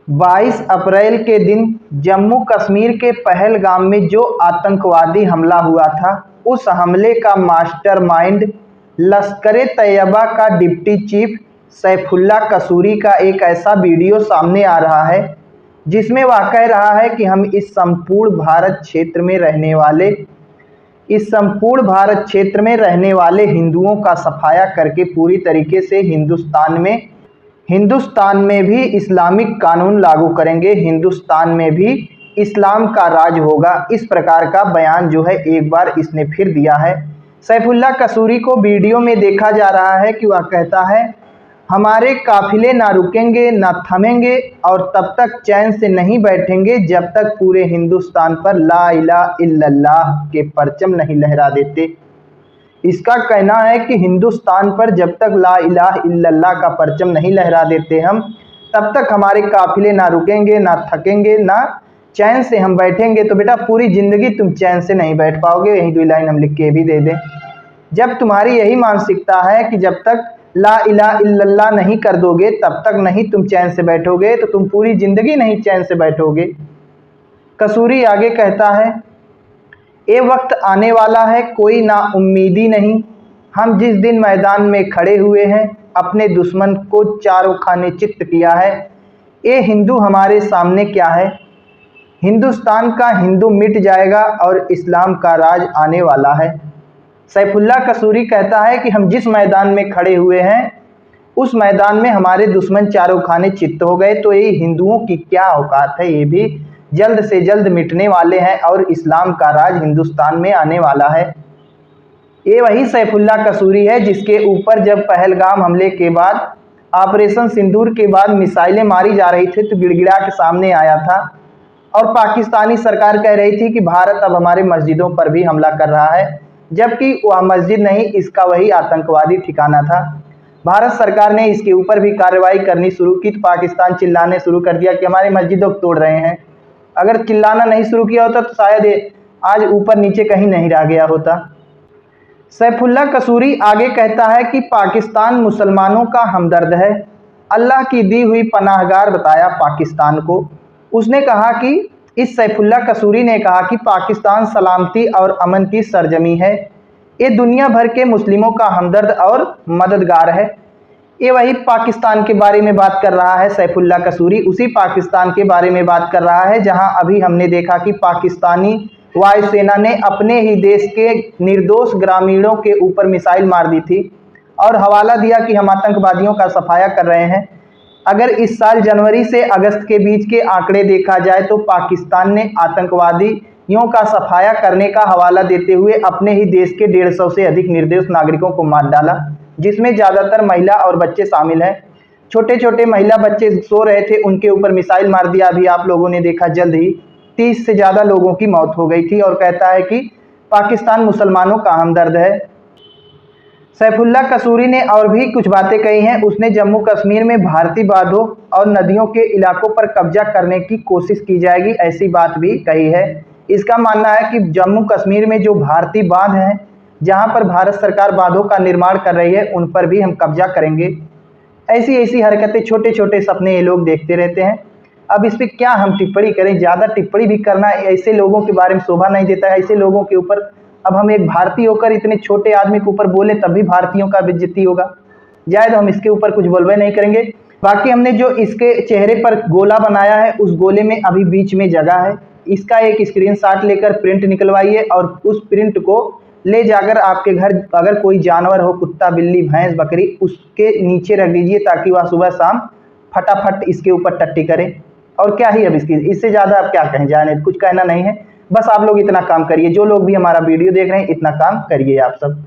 22 अप्रैल के दिन जम्मू कश्मीर के पहलगाम में जो आतंकवादी हमला हुआ था, उस हमले का मास्टरमाइंड लश्कर-ए-तैयबा का डिप्टी चीफ सैफुल्ला कसूरी का एक ऐसा वीडियो सामने आ रहा है जिसमें वह कह रहा है कि हम इस संपूर्ण भारत क्षेत्र में रहने वाले हिंदुओं का सफाया करके पूरी तरीके से हिंदुस्तान में भी इस्लामिक कानून लागू करेंगे, हिंदुस्तान में भी इस्लाम का राज होगा। इस प्रकार का बयान जो है एक बार इसने फिर दिया है। सैफुल्ला कसूरी को वीडियो में देखा जा रहा है कि वह कहता है, हमारे काफिले ना रुकेंगे ना थमेंगे और तब तक चैन से नहीं बैठेंगे जब तक पूरे हिंदुस्तान पर ला इलाहा इल्लल्लाह के परचम नहीं लहरा देते। इसका कहना है कि हिंदुस्तान पर जब तक ला इलाहा इल्लल्लाह का परचम नहीं लहरा देते हम, तब तक हमारे काफिले ना रुकेंगे ना थकेंगे ना चैन से हम बैठेंगे। तो बेटा पूरी ज़िंदगी तुम चैन से नहीं बैठ पाओगे। यही 2 लाइन हम लिख के भी दे दें। जब तुम्हारी यही मानसिकता है कि जब तक ला इलाहा इल्लल्लाह नहीं कर दोगे तब तक नहीं तुम चैन से बैठोगे, तो तुम पूरी ज़िंदगी नहीं चैन से बैठोगे। कसूरी आगे कहता है, ये वक्त आने वाला है कोई ना उम्मीदी नहीं। हम जिस दिन मैदान में खड़े हुए हैं अपने दुश्मन को चारों खाने चित्त किया है। ये हिंदू हमारे सामने क्या है, हिंदुस्तान का हिंदू मिट जाएगा और इस्लाम का राज आने वाला है। सैफुल्ला कसूरी कहता है कि हम जिस मैदान में खड़े हुए हैं उस मैदान में हमारे दुश्मन चारों खाने चित्त हो गए, तो ये हिंदुओं की क्या औकात है, ये भी जल्द से जल्द मिटने वाले हैं और इस्लाम का राज हिंदुस्तान में आने वाला है। ये वही सैफुल्ला कसूरी है जिसके ऊपर जब पहलगाम हमले के बाद ऑपरेशन सिंदूर के बाद मिसाइलें मारी जा रही थी तो गिड़गिड़ा के सामने आया था और पाकिस्तानी सरकार कह रही थी कि भारत अब हमारे मस्जिदों पर भी हमला कर रहा है, जबकि वह मस्जिद नहीं, इसका वही आतंकवादी ठिकाना था। भारत सरकार ने इसके ऊपर भी कार्रवाई करनी शुरू की तो पाकिस्तान चिल्लाने शुरू कर दिया कि हमारे मस्जिदों को तोड़ रहे हैं। अगर चिल्लाना नहीं शुरू किया होता तो शायद आज ऊपर नीचे कहीं नहीं रह गया होता। सैफुल्ला कसूरी आगे कहता है कि पाकिस्तान मुसलमानों का हमदर्द है, अल्लाह की दी हुई पनाहगार बताया पाकिस्तान को। उसने कहा कि इस सैफुल्ला कसूरी ने कहा कि पाकिस्तान सलामती और अमन की सरजमी है, ये दुनिया भर के मुस्लिमों का हमदर्द और मददगार है। ये वही पाकिस्तान के बारे में बात कर रहा है सैफुल्ला कसूरी, उसी पाकिस्तान के बारे में बात कर रहा है जहां अभी हमने देखा कि पाकिस्तानी वायुसेना ने अपने ही देश के निर्दोष ग्रामीणों के ऊपर मिसाइल मार दी थी और हवाला दिया कि हम आतंकवादियों का सफाया कर रहे हैं। अगर इस साल जनवरी से अगस्त के बीच के आंकड़े देखा जाए तो पाकिस्तान ने आतंकवादियों का सफाया करने का हवाला देते हुए अपने ही देश के 150 से अधिक निर्दोष नागरिकों को मार डाला, जिसमें ज़्यादातर महिला और बच्चे शामिल हैं। छोटे छोटे महिला बच्चे सो रहे थे, उनके ऊपर मिसाइल मार दिया। अभी आप लोगों ने देखा जल्द ही 30 से ज़्यादा लोगों की मौत हो गई थी। और कहता है कि पाकिस्तान मुसलमानों का हमदर्द है। सैफुल्ला कसूरी ने और भी कुछ बातें कही हैं। उसने जम्मू कश्मीर में भारतीय बांधों और नदियों के इलाकों पर कब्जा करने की कोशिश की जाएगी, ऐसी बात भी कही है। इसका मानना है कि जम्मू कश्मीर में जो भारतीय बांध हैं, जहां पर भारत सरकार बांधों का निर्माण कर रही है, उन पर भी हम कब्जा करेंगे। ऐसी ऐसी हरकतें, छोटे छोटे सपने ये लोग देखते रहते हैं। अब इस पर क्या हम टिप्पणी करें, ज़्यादा टिप्पणी भी करना ऐसे लोगों के बारे में शोभा नहीं देता है। ऐसे लोगों के ऊपर अब हम एक भारतीय होकर इतने छोटे आदमी के ऊपर बोले तब भी भारतीयों का बेइज्जती होगा। जाए तो हम इसके ऊपर कुछ बोलबे नहीं करेंगे। बाकी हमने जो इसके चेहरे पर गोला बनाया है उस गोले में अभी बीच में जगह है, इसका एक स्क्रीनशॉट लेकर प्रिंट निकलवाइए और उस प्रिंट को ले जाकर आपके घर अगर कोई जानवर हो, कुत्ता बिल्ली भैंस बकरी, उसके नीचे रख दीजिए ताकि वह सुबह शाम फटाफट इसके ऊपर टट्टी करे। और क्या ही अब इससे ज़्यादा आप क्या कहें, जाने कुछ कहना नहीं है। बस आप लोग इतना काम करिए, जो लोग भी हमारा वीडियो देख रहे हैं इतना काम करिए आप सब।